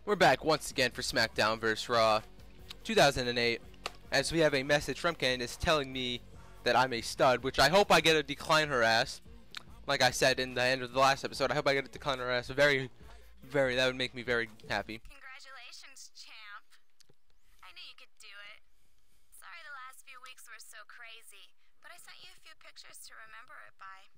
We're back once again for Smackdown vs. Raw 2008, as we have a message from Candice telling me that I'm a stud, which I hope I get to decline her ass. Like I said in the end of the last episode, I hope I get to decline her ass. That would make me very happy. Congratulations, champ. I knew you could do it. Sorry the last few weeks were so crazy, but I sent you a few pictures to remember it by.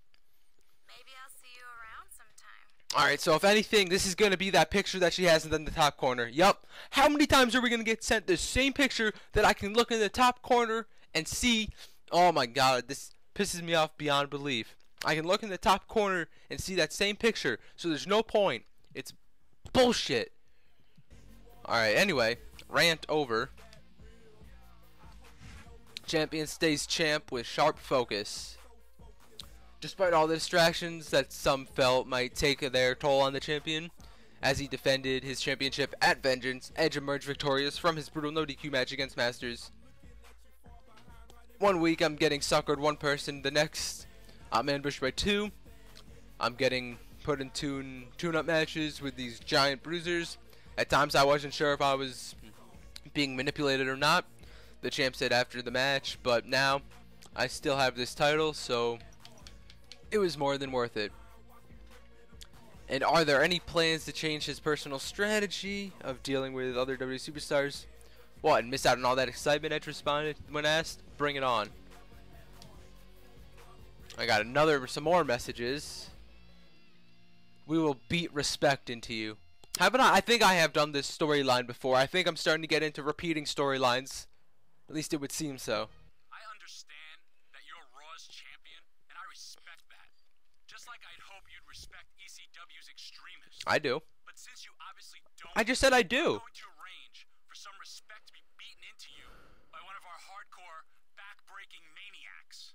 Maybe I'll see you around sometime. Alright, so if anything, this is going to be that picture that she has in the top corner. Yup. How many times are we going to get sent the same picture that I can look in the top corner and see? Oh my god, this pisses me off beyond belief. I can look in the top corner and see that same picture, so there's no point. It's bullshit. Alright, anyway, rant over. Champion stays champ with sharp focus. Despite all the distractions that some felt might take their toll on the champion, as he defended his championship at Vengeance, Edge emerged victorious from his brutal no DQ match against Masters. One week I'm getting suckered one person, the next I'm ambushed by two. I'm getting put in tune-up matches with these giant bruisers. At times I wasn't sure if I was being manipulated or not. The champ said after the match, but now I still have this title, so it was more than worth it. And are there any plans to change his personal strategy of dealing with other WWE superstars? What, and miss out on all that excitement? Edge responded when asked. Bring it on. I got some more messages. We will beat respect into you. Haven't I think I have done this storyline before. I think I'm starting to get into repeating storylines. At least it would seem so. I understand that you're Raw's champion, and I respect that. Just like I'd hope you'd respect ECW's extremists. I do. But since you obviously don't, I just said I do. I'm going to arrange for some respect to be beaten into you by one of our hardcore, back-breaking maniacs.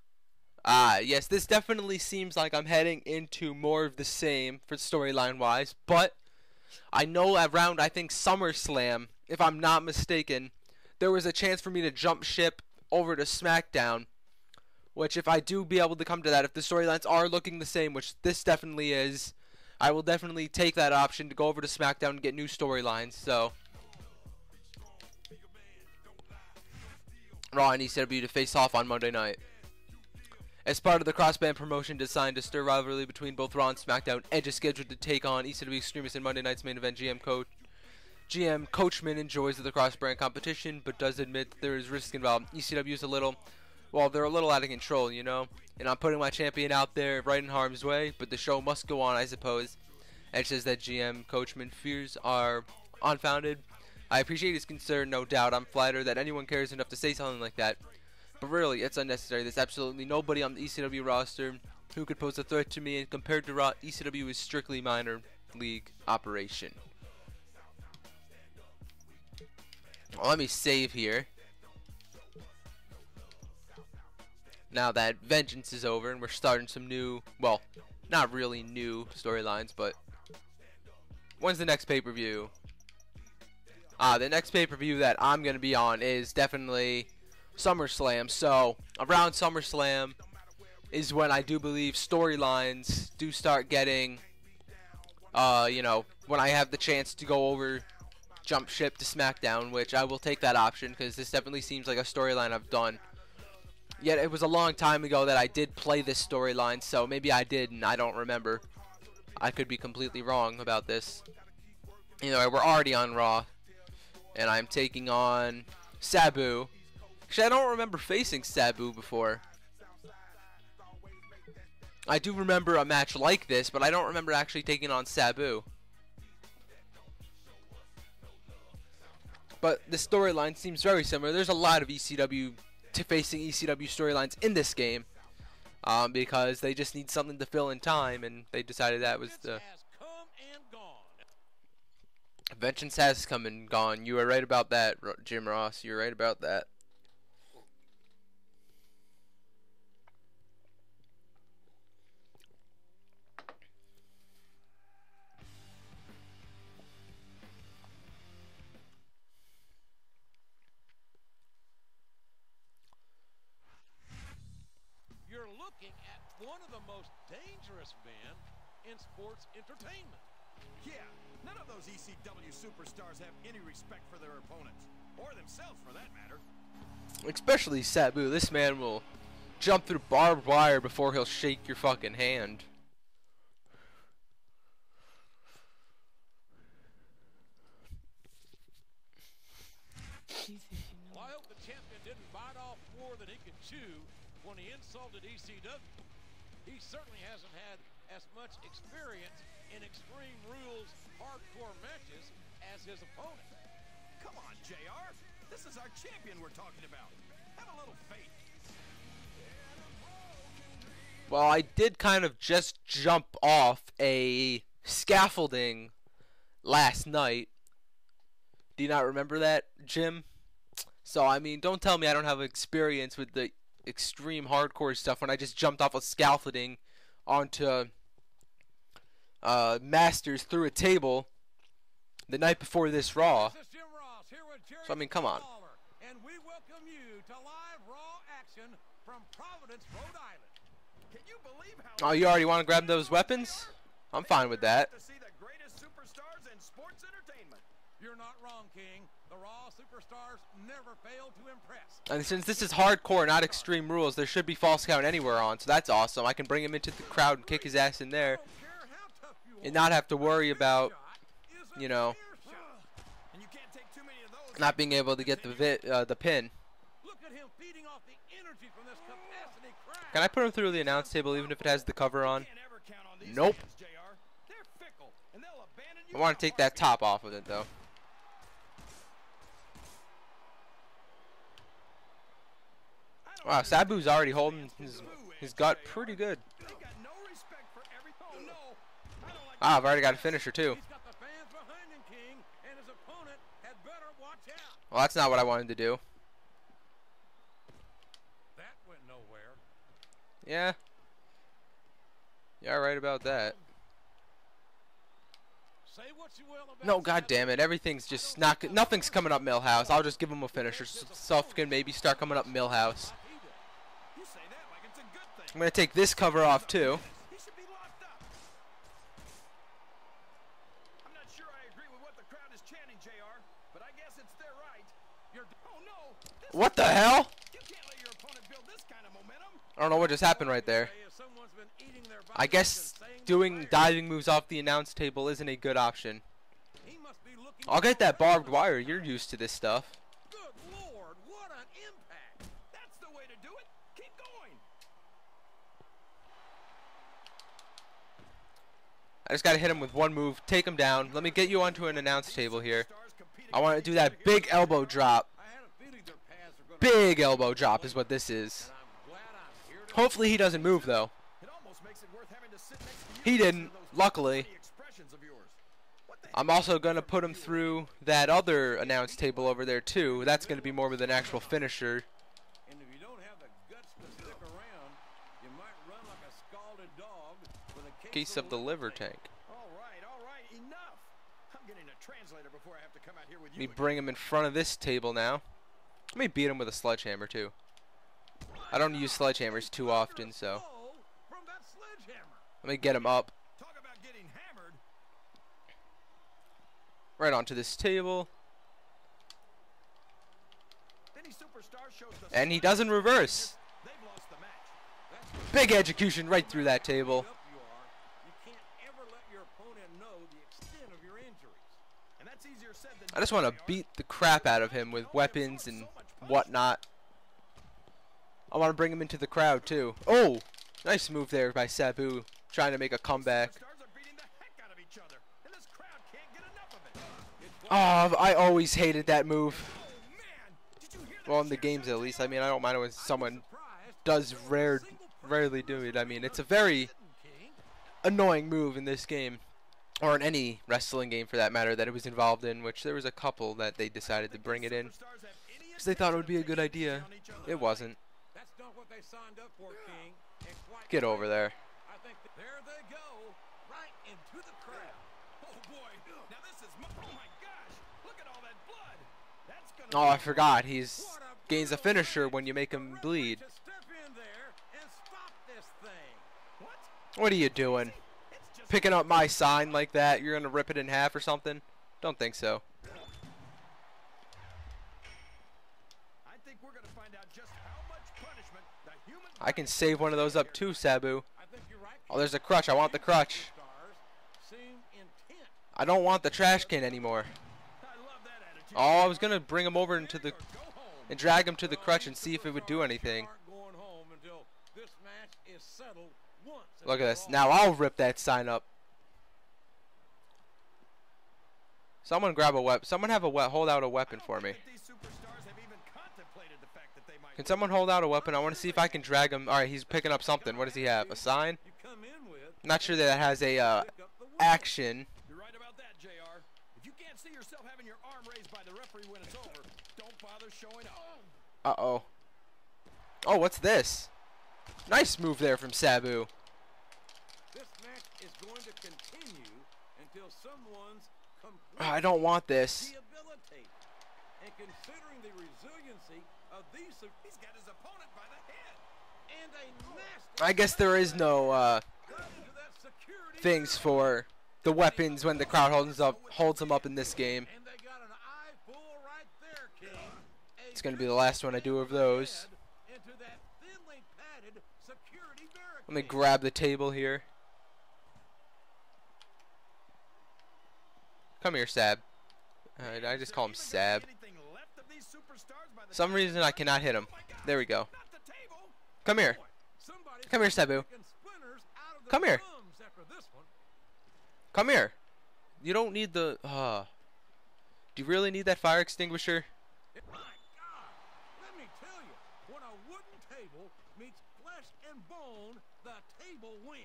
Yes, this definitely seems like I'm heading into more of the same for storyline-wise, but I know around, I think, Summerslam, if I'm not mistaken, there was a chance for me to jump ship over to Smackdown, which if I do be able to come to that, if the storylines are looking the same, which this definitely is, I will definitely take that option to go over to Smackdown and get new storylines. So Raw and ECW to face off on Monday night. As part of the crossband promotion designed to stir rivalry between both Raw and SmackDown, Edge is scheduled to take on ECW extremists in Monday night's main event. GM Coachman enjoys the cross-brand competition, but does admit that there is risk involved. ECW is they're a little out of control, you know? And I'm putting my champion out there right in harm's way, but the show must go on, I suppose. Edge says that GM Coachman fears are unfounded. I appreciate his concern, no doubt. I'm flattered that anyone cares enough to say something like that. But really, it's unnecessary. There's absolutely nobody on the ECW roster who could pose a threat to me, and compared to Raw, ECW is strictly minor league operation. Well, let me save here. Now that Vengeance is over and we're starting some new, well, not really new storylines, but when's the next pay-per-view? The next pay-per-view that I'm going to be on is definitely Summerslam. So around Summerslam is when I do believe storylines do start getting, you know, when I have the chance to go over, jump ship to SmackDown, which I will take that option because this definitely seems like a storyline I've done. Yet it was a long time ago that I did play this storyline, so maybe I did and I don't remember. I could be completely wrong about this. Anyway, we're already on Raw, and I'm taking on Sabu. Actually, I don't remember facing Sabu before. I do remember a match like this, but I don't remember actually taking on Sabu. But the storyline seems very similar. There's a lot of facing ECW storylines in this game, because they just need something to fill in time, and they decided that was the Vengeance has come and gone. You were right about that, Jim Ross. You were right about that. You're looking at one of the most dangerous men in sports entertainment. Yeah, none of those ECW superstars have any respect for their opponents, or themselves for that matter. Especially Sabu. This man will jump through barbed wire before he'll shake your fucking hand. Well, I hope the champion didn't bite off more than he could chew when he insulted ECW. He certainly hasn't had as much experience in Extreme Rules hardcore matches as his opponent. Come on, JR. This is our champion we're talking about. Have a little faith. Well, I did kind of just jump off a scaffolding last night. Do you not remember that, Jim? So, I mean, don't tell me I don't have experience with the extreme hardcore stuff when I just jumped off a scaffolding onto Masters through a table the night before this Raw. This is Jim Ross here with Jerry So, I mean, come on. Lawler, and we welcome you to live Raw action from Providence, Rhode Island. Can you believe how Oh, you already want to grab those weapons? I'm fine with that. to see the greatest superstars in sports entertainment? You're not wrong, King. The Raw superstars never fail to impress. And since this is hardcore, not Extreme Rules, there should be false count anywhere on, so that's awesome. I can bring him into the crowd and kick his ass in there Don't care how tough you and are. not have to worry about, Shot is a you know, clear shot. And you can't take too many of those. not being able to get the pin. Look at him feeding off the energy from this capacity crowd. Can I put him through the announce table even if it has the cover on? Can't ever count on these Nope. fans, JR. They're fickle, and they'll abandon you I want in to a take that heartbeat. top off of it, though. I don't Wow, understand Sabu's already these holding fans who his boo at gut JR. pretty good. They got no respect for every. Oh no! I don't like Ah, I've already got a finisher, too. He's got the fans behind him, King, and his opponent had better watch out. Well, that's not what I wanted to do. That went nowhere. Yeah. Yeah, right about that. Say what you will about No, god damn it. Everything's just not. Nothing's coming up Millhouse. I'll just give him a finisher. Stuff can maybe start coming up Millhouse. like he did. You say that like it's a good thing. I'm going to take this cover off, too. He should be locked up. I'm not sure I agree with what the crowd is chanting, JR, but I guess it's their right. Oh no! This What the hell? You can't let your opponent build this kind of momentum. I don't know what just happened right there. Say if someone's been eating their I vitamins guess and saying doing they're diving moves off the announce table isn't a good option. tired, he must be looking I'll get that for barbed reasons. wire. You're used to this stuff. Good Lord, what an impact! That's the way to do it. Keep going. I just got to hit him with one move. Take him down. Let me get you onto an announce table here. I want to do that big elbow drop. I had a feeling their paths are gonna Big elbow drop is what this is. and I'm glad I'm here to Hopefully he doesn't move, though. It almost makes it worth having to sit next to you. He and listen didn't, to those luckily. funny expressions of yours. What the I'm also going to put him through that other announce table over there, too. That's going to be more with an actual finisher. And if you don't have the guts to stick around, you might run like a scalded dog with a Case of the liver tank. All right, enough. I'm getting a translator before I have to come out here with Let you. me bring him in front of this table now. Let me beat him with a sledgehammer, too. I don't use sledgehammers too often, so Blow from that sledgehammer. let me get him up Talk about getting hammered. right onto this table. Any superstar shows the And he slightest doesn't reverse. they've lost the match. That's Big execution right through that table. up you are. You can't ever let your opponent know the extent of your injuries. And that's easier said than I just done, want to JR. beat the crap out of him with weapons and whatnot. I want to bring him into the crowd, too. Oh! Nice move there by Sabu, trying to make a comeback. Superstars are beating the heck out of each other, and this crowd can't get enough of it. It's Oh, I always hated that move. Oh man, did you hear that? Well, in the games at least. I mean, I don't mind when someone surprised does there was a rarely single person do who it. I mean, was it's a very hidden, King. annoying move in this game, or in any wrestling game for that matter that it was involved in, which there was a couple that they decided to bring it in Superstars have any because they thought it would be a intention good of taking idea. down each other. It wasn't. That's not what they signed up for, King. And quite Get over frankly, there. I think there they go, right into the crowd. Oh boy, now this is oh my gosh, look at all that blood. That's gonna Oh, I be- forgot. He's What a gains a brutal finisher fight. when you make The him referee bleed. should step in there and stop this thing. What? What are you doing? It's just Picking up my sign like that? You're gonna rip it in half or something? Don't think so. I think we're gonna find out just how much punishment the human I can save one of those up too, Sabu. I think you're right. Oh, there's a crutch. I want the crutch. Superstars seem intent. I don't want the trash can anymore. I love that attitude. Oh, I was gonna bring him over into the and drag him to the crutch and see if it would do anything. Aren't going home until this match is settled once and Look at for this. all. Now I'll rip that sign up. Someone grab a weapon. Someone have a hold out a weapon for me. These superstars have even contemplated the fact that they might Can someone hold out a weapon? I want to see if I can drag him. All right, he's picking up something. What does he have? A sign? You come in with, I'm not sure that has a pick up the win. action. You're right about that, JR. If you can't see yourself having your arm raised by the referee when it's over, don't bother showing up. Uh-oh. Oh, what's this? Nice move there from Sabu. This match is going to continue until someone's I don't want this. rehabilitated. And considering the resiliency of these, He's got his opponent by the head. and a nasty I guess there is no cut into that security things for the weapons when the crowd holds them up in this game. and they got an eye full right there, King. It's gonna be the last one I do of those. Into that thinly padded security barricade. Let me grab the table here. Come here, Sab. I just call him Sab. Anything left of these superstars by the Some reason I cannot hit him. There we go. not the table. Come here. Somebody's Come here, Sabu. picking splinters out of the Come here. gums after this one. Come here. You don't need the. Do you really need that fire extinguisher? My God, let me tell you, when a wooden table meets flesh and bone, the table wins.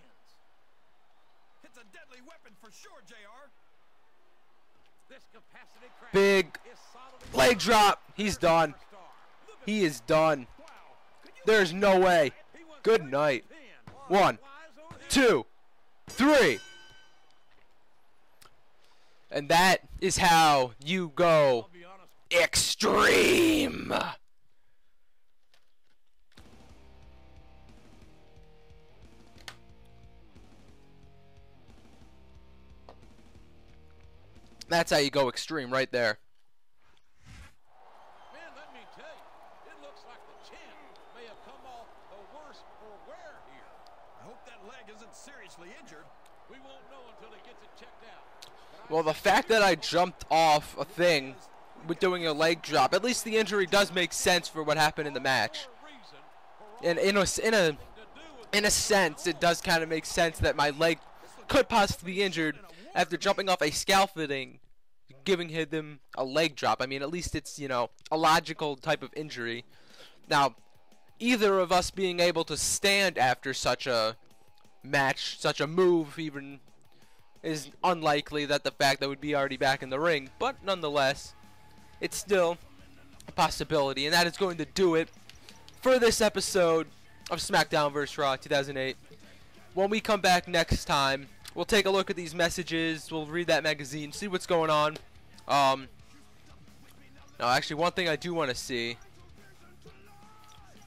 It's a deadly weapon for sure, JR. This capacity crash Big is solidly leg drop. He's done. superstar. Look at He is done. Wow. Could you There's no way. he went Good right night. to 10. 1, Flies on him. 2, 3. And that is how you go I'll be honest. extreme. That's how you go extreme right there. Man, let me tell you, it looks like the champ may have come off the worse for wear here. I hope that leg isn't seriously injured. We won't know until he gets it checked out. But Well, the fact that I jumped off a thing with doing a leg drop, at least the injury does make sense for what happened in the match. for a reason, for all And in a sense, it does kind of make sense that my leg could possibly be injured after jumping off a scaffolding, giving him a leg drop. I mean, at least it's, you know, a logical type of injury. Now, either of us being able to stand after such a match, such a move even, is unlikely that the fact that we'd be already back in the ring. But nonetheless, it's still a possibility. And that is going to do it for this episode of Smackdown vs. Raw 2008. When we come back next time, we'll take a look at these messages. We'll read that magazine, see what's going on. No, actually, one thing I do want to see.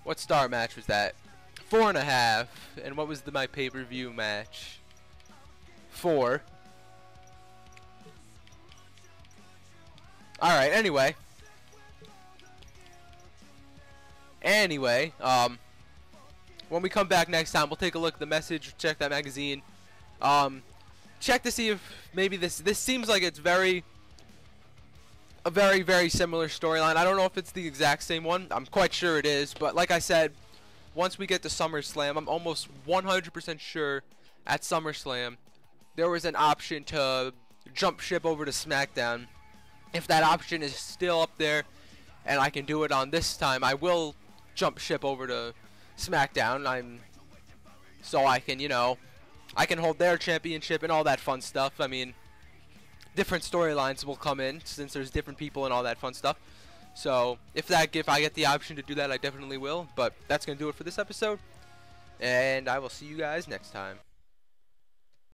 What star match was that? 4.5. And what was my pay-per-view match? 4. Alright, anyway. When we come back next time, we'll take a look at the message, check that magazine. Check to see if maybe this seems like it's a very similar storyline. I don't know if it's the exact same one. I'm quite sure it is, but like I said, once we get to SummerSlam, I'm almost 100% sure at SummerSlam there was an option to jump ship over to SmackDown. If that option is still up there and I can do it on this time, I will jump ship over to SmackDown. So I can, you know, I can hold their championship and all that fun stuff. I mean, different storylines will come in since there's different people and all that fun stuff. So if I get the option to do that, I definitely will. But that's going to do it for this episode. And I will see you guys next time.